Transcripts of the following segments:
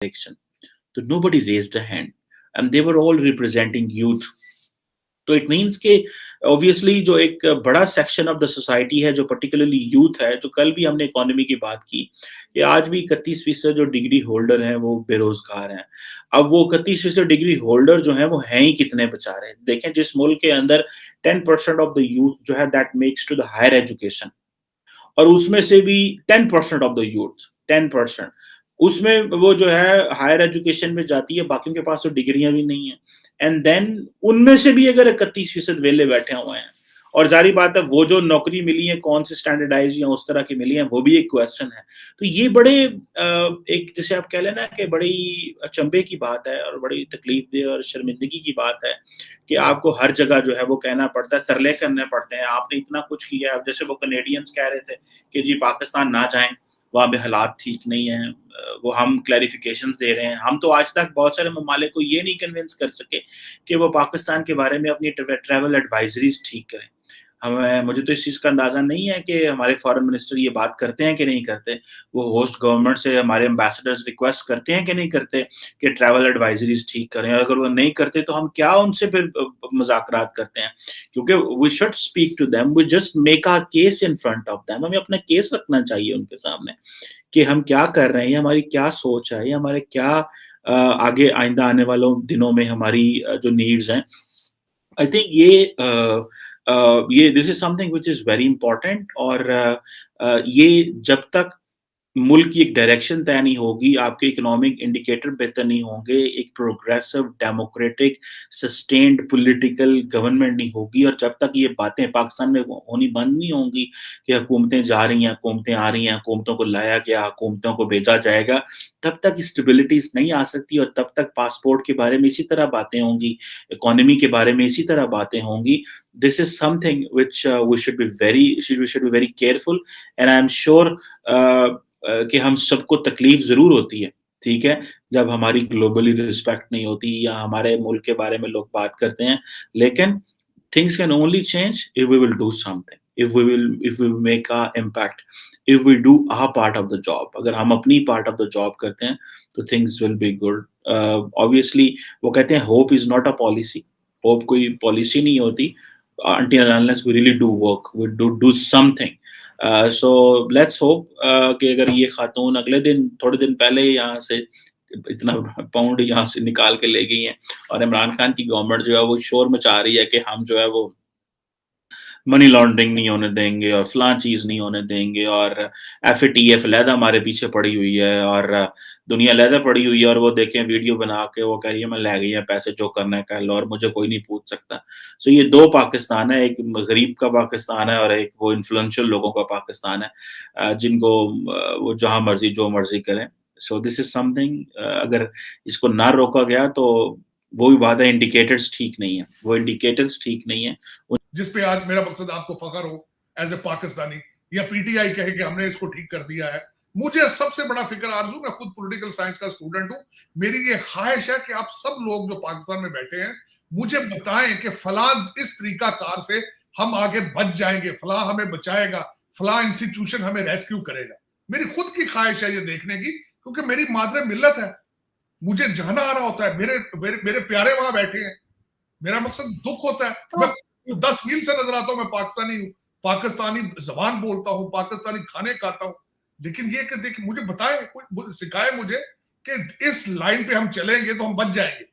election. So nobody raised a hand, and they were all representing youth. तो it means कि obviously जो एक बड़ा सेक्शन ऑफ द सोसाइटी है, जो पर्टिकुलरली यूथ है, जो कल भी हमने इकोनॉमी की बात की, कि आज भी 31% जो डिग्री होल्डर हैं वो बेरोजगार हैं। अब वो 31% डिग्री होल्डर जो हैं वो हैं ही कितने बेचारे? देखें, जिस मुल्क के अंदर 10% ऑफ द यूथ जो है that makes to the higher education, और उसमें से भी 10% ऑफ द यूथ, 10% उसमें वो जो है हायर एजुकेशन में जाती है, बाकियों के पास तो डिग्रियां भी नहीं है। एंड देन उनमें से भी अगर 31% वेले बैठे हुए हैं, और जारी बात है वो जो नौकरी मिली है कौन सी स्टैंडर्डाइज या उस तरह की मिली है, वो भी एक क्वेश्चन है। तो ये बड़े एक जिसे आप कह लेना कि बड़ी अचंभे की बात है और बड़ी तकलीफ दे और शर्मिंदगी की बात है कि आपको हर जगह जो है वो कहना पड़ता है, तरले करने पड़ते हैं, आपने इतना कुछ किया है। जैसे वो कनेडियंस कह रहे थे कि जी पाकिस्तान ना जाएं, वहाँ पे हालात ठीक नहीं है, वो हम क्लैरिफिकेशंस दे रहे हैं। हम तो आज तक बहुत सारे ममालिक को ये नहीं कन्विंस कर सके कि वो पाकिस्तान के बारे में अपनी ट्रैवल एडवाइजरीज ठीक करें। हमें मुझे तो इस चीज़ का अंदाज़ा नहीं है कि हमारे फॉरेन मिनिस्टर ये बात करते हैं कि नहीं करते। वो होस्ट गवर्नमेंट से हमारे एम्बेसडर्स रिक्वेस्ट करते हैं कि नहीं करते कि ट्रैवल एडवाइजरीज ठीक करें, और अगर वो नहीं करते तो हम क्या उनसे फिर मुज़ाकरात करते हैं? क्योंकि we should speak to them, we just make our case in front of them. हमें अपना केस रखना चाहिए उनके सामने कि हम क्या कर रहे हैं, हमारी क्या सोच है, या हमारे क्या आगे आइंदा आने वालों दिनों में हमारी जो नीड्स हैं। आई थिंक ये this is something which is very important, और ये जब तक मुल्क की एक डायरेक्शन तय नहीं होगी, आपके इकोनॉमिक इंडिकेटर बेहतर नहीं होंगे, एक progressive, democratic, sustained political government नहीं होगी, और जब तक ये बातें पाकिस्तान में होनी बंद नहीं होंगी कि हुकूमतें जा रही हैं, हुकूमतें आ रही हैं, हुकूमतों को लाया गया, हुकूमतों को भेजा जाएगा, तब तक स्टेबिलिटीज़ नहीं आ सकती, और तब तक पासपोर्ट के बारे में इसी तरह बातें होंगी, इकोनॉमी के बारे में इसी तरह बातें होंगी। This is something which we should be very careful, and I am sure कि हम सबको तकलीफ ज़रूर होती है, ठीक है? जब हमारी ग्लोबली रिस्पेक्ट नहीं होती या हमारे मुल्क के बारे में लोग बात करते हैं, लेकिन things can only change if we will do something, if we will make a impact, if we do our part of the job. अगर हम अपनी पार्ट ऑफ द जॉब करते हैं, तो things will be good. Obviously वो कहते हैं hope is not a policy, hope कोई पॉलिसी नहीं होती, until and unless we really do work, we do something. So let's hope कि अगर ये खातून अगले दिन, थोड़े दिन पहले यहाँ से इतना पाउंड यहाँ से निकाल के ले गई हैं, और इमरान खान की गवर्नमेंट जो है वो शोर मचा रही है कि हम जो है वो मनी लॉन्ड्रिंग नहीं होने देंगे और फलां चीज़ नहीं होने देंगे, और एफएटीएफ अलहदा हमारे पीछे पड़ी हुई है, और दुनिया अलहदा पड़ी हुई है, और वो देखें वीडियो बना के वो कह रही है मैं ले गई है पैसे, जो करना है कर लो और मुझे कोई नहीं पूछ सकता। सो ये 2 पाकिस्तान है, एक गरीब का पाकिस्तान है और एक वो इन्फ्लुएंशियल लोगों का पाकिस्तान है, जिनको वो जहाँ मर्ज़ी जो मर्ज़ी करें। सो दिस इज़ समथिंग, अगर इसको ना रोका गया तो वो भी बात है, इंडिकेटर्स ठीक नहीं है, वो इंडिकेटर्स ठीक नहीं है। जिस पे आज मेरा मकसद आपको फख्र हो एज ए पाकिस्तानी, या पीटीआई कहे कि हमने इसको ठीक कर दिया है। मुझे सबसे बड़ा फिक्र आरजू, मैं खुद पॉलिटिकल साइंस का स्टूडेंट हूं, मेरी ये ख्वाहिश है कि आप सब लोग जो पाकिस्तान में बैठे हैं मुझे बताएं कि फलां इस तरीका कार से हम आगे बच जाएंगे, फलां हमें बचाएगा, फलां इंस्टीट्यूशन हमें रेस्क्यू करेगा। मेरी खुद की ख्वाहिश है ये देखने की, क्योंकि मेरी मादर मिल्लत है, मुझे जाना आ रहा होता है, मेरे मेरे, मेरे प्यारे वहां बैठे हैं, मेरा मकसद दुख होता है। मैं 10 मील से नजर आता हूं, मैं पाकिस्तानी हूं, पाकिस्तानी जबान बोलता हूं, पाकिस्तानी खाने खाता हूं, लेकिन ये कि देखिए मुझे बताए, कोई सिखाए मुझे कि इस लाइन पे हम चलेंगे तो हम बच जाएंगे।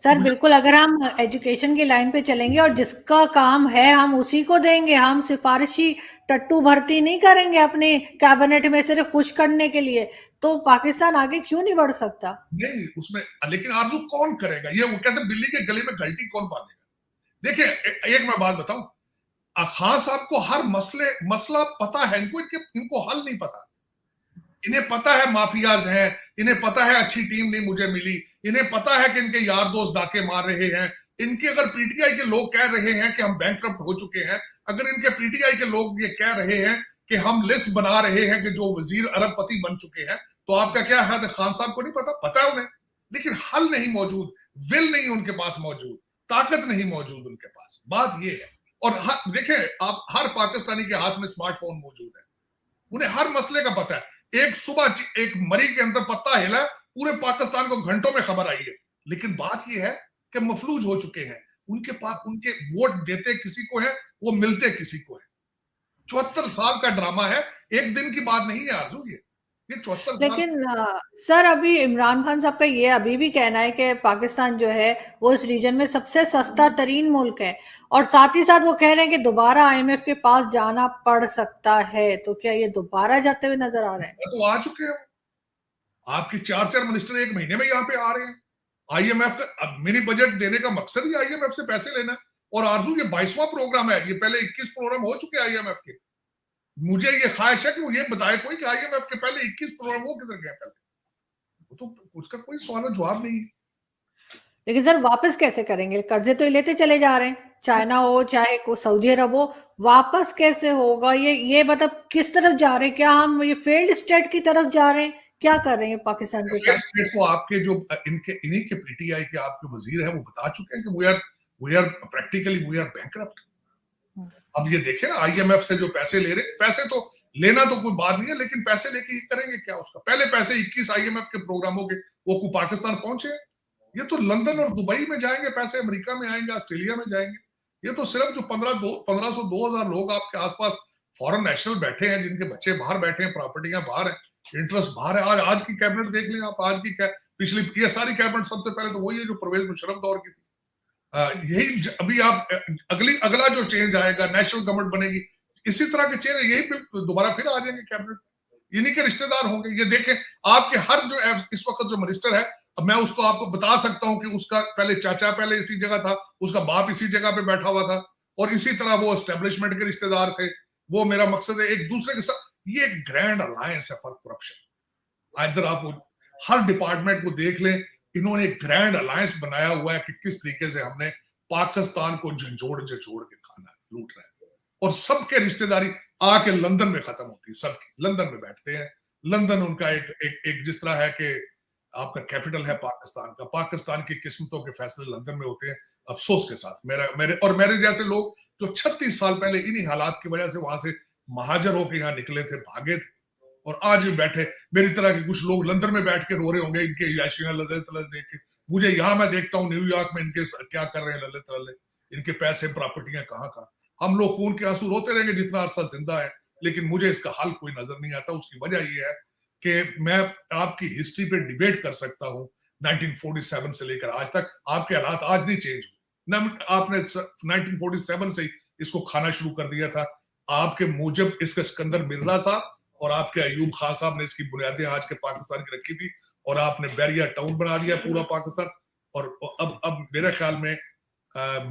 सर बिल्कुल, अगर हम एजुकेशन की लाइन पे चलेंगे और जिसका काम है हम उसी को देंगे, हम सिफारिशी टट्टू भर्ती नहीं करेंगे अपने कैबिनेट में सिर्फ खुश करने के लिए, तो पाकिस्तान आगे क्यों नहीं बढ़ सकता? नहीं उसमें, लेकिन आरजू कौन करेगा? ये वो कहते हैं बिल्ली के गले में घंटी कौन बांधेगा? देखिए एक मैं बात बताऊं, खान साहब को हर मसला पता है, इनको हल नहीं पता। इन्हें पता है माफियाज हैं, इन्हें पता है अच्छी टीम नहीं मुझे मिली, इन्हें पता है कि इनके यार दोस्त डाके मार रहे हैं, इनके अगर पीटीआई के लोग कह रहे हैं कि हम बैंकक्रप्ट हो चुके हैं, अगर इनके पीटीआई के लोग ये कह रहे हैं कि हम लिस्ट बना रहे हैं कि जो वजीर अरबपति बन चुके हैं, तो आपका क्या है? खान साहब को नहीं पता है उन्हें, लेकिन हल नहीं मौजूद, विल नहीं उनके पास मौजूद, ताकत नहीं मौजूद उनके पास। बात ये है। और देखें आप, हर पाकिस्तानी के हाथ में स्मार्टफोन मौजूद है, उन्हें हर मसले का पता है। एक सुबह एक मरी के अंदर पत्ता हिला, पूरे पाकिस्तान को घंटों में खबर आई है। लेकिन बात यह है कि मफलूज हो चुके हैं, उनके पास उनके वोट देते किसी को है, वो मिलते किसी को है। 74 साल का ड्रामा है, एक दिन की बात नहीं है आरजू, ये 74 साल। लेकिन सर अभी इमरान खान साहब का ये अभी भी कहना है कि पाकिस्तान जो है वो इस रीजन में सबसे सस्ता तरीन मुल्क है, और साथ ही साथ वो कह रहे हैं कि दोबारा आईएमएफ के पास जाना पड़ सकता है। तो क्या ये दोबारा जाते हुए नजर आ रहे हैं? तो आ चुके हैं, आपके 4 मिनिस्टर एक महीने में यहाँ पे आ रहे हैं। आईएमएफ का मिनी बजट देने का मकसद ही आईएमएफ से पैसे लेना है। और आरजू ये 22वां प्रोग्राम है, ये पहले 21 प्रोग्राम हो चुके हैं आईएमएफ के। मुझे ये ख्वाहिश है कि वो ये बताए कोई कि आईएमएफ के पहले 21 प्रोग्राम वो किधर गए पहले, तो उसका कोई सवाल जवाब नहीं। लेकिन सर वापस कैसे करेंगे? कर्जे तो लेते चले जा रहे हैं, चाइना हो चाहे को सऊदी अरब हो, वापस कैसे होगा? ये मतलब किस तरफ जा रहे हैं? क्या हम ये फेल्ड स्टेट की तरफ जा रहे हैं? क्या कर रहे हैं पाकिस्तान के साथ? स्टेट को आपके जो इन्हीं के पीटीआई के आपके वजीर हैं वो बता चुके हैं कि we are practically we are bankrupt. अब ये देखें ना, आईएमएफ से जो पैसे ले रहे, पैसे तो लेना तो कोई बात नहीं है, लेकिन पैसे लेके ये करेंगे क्या उसका? पहले पैसे 21 आईएमएफ के प्रोग्रामों के वो को पाकिस्तान पहुंचे, ये तो लंदन और दुबई में जाएंगे पैसे, अमेरिका में आएंगे, ऑस्ट्रेलिया में जाएंगे। ये तो सिर्फ जो 1500 2000 लोग आपके आसपास फॉरेन नेशनल बैठे हैं, जिनके बच्चे बाहर बैठे हैं, प्रॉपर्टियां बाहर हैं, इंटरेस्ट बाहर है। आज की कैबिनेट देख लें आप, आज की पिछली ये सारी कैबिनेट सबसे पहले तो वही है जो परवेज मुशर्रफ दौर की थी। यही अभी आप अगला जो चेंज आएगा, नेशनल गवर्नमेंट बनेगी, इसी तरह के चेंज यही दोबारा फिर आ जाएंगे कैबिनेट, इन्हीं के रिश्तेदार होंगे। ये देखें आपके हर जो इस वक्त जो मिनिस्टर है, अब मैं उसको आपको बता सकता हूं कि उसका पहले चाचा पहले इसी जगह था, उसका बाप इसी जगह पे बैठा हुआ था, और इसी तरह वो एस्टेब्लिशमेंट के रिश्तेदार थे। वो मेरा मकसद है एक दूसरे के साथ, ये एक ग्रैंड अलायंस है फॉर करप्शन। इधर आप हर डिपार्टमेंट को देख लें, इन्होंने एक ग्रैंड अलायंस बनाया हुआ है कि किस तरीके से हमने पाकिस्तान को झंझोड़ के खाना लूट रहा है। और सबके रिश्तेदारी आके लंदन में खत्म होती है, सबकी लंदन में बैठते हैं। लंदन उनका एक जिस तरह है कि आपका कैपिटल है पाकिस्तान का, पाकिस्तान की किस्मतों के फैसले लंदन में होते हैं। अफसोस के साथ मेरे जैसे लोग जो 36 साल पहले इन्हीं हालात की वजह से वहां से महाजर होकर यहाँ निकले थे, भागे थे, और आज भी बैठे मेरी तरह के कुछ लोग लंदन में बैठ के रो रहे होंगे इनके याशियां लल्ले तल्ले देख के। मुझे यहाँ मैं देखता हूँ न्यूयॉर्क में इनके क्या कर रहे हैं लल्ले तल्ले, इनके पैसे प्रॉपर्टियां कहाँ। हम लोग खून के आंसू रोते रहेंगे जितना अरसा जिंदा है, लेकिन मुझे इसका हल कोई नजर नहीं आता। उसकी वजह यह है कि मैं आपकी हिस्ट्री पे डिबेट कर सकता हूँ 1947 से लेकर आज तक। आपके हालात आज नहीं चेंज हुए ना, आपने 1947 से इसको खाना शुरू कर दिया था। आपके मूजब इसका सिकंदर मिर्जा साहब और आपके अयूब खान साहब ने इसकी बुनियादें आज के पाकिस्तान की रखी थी, और आपने बैरिया टाउन बना दिया पूरा पाकिस्तान। और अब मेरे ख्याल में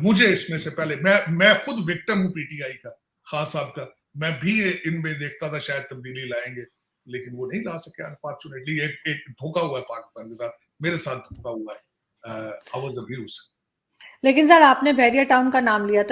मुझे इसमें से पहले मैं खुद विक्टिम हूँ पीटीआई का, खान साहब का। मैं भी इनमें देखता था शायद तब्दीली लाएंगे, लेकिन वो नहीं ला सके अनफॉर्चुनेटली। एक धोखा हुआ है पाकिस्तान के साथ, मेरे साथ धोखा हुआ है। I was abused. लेकिन सर आपने बैरिया टाउन का नाम लिया, तो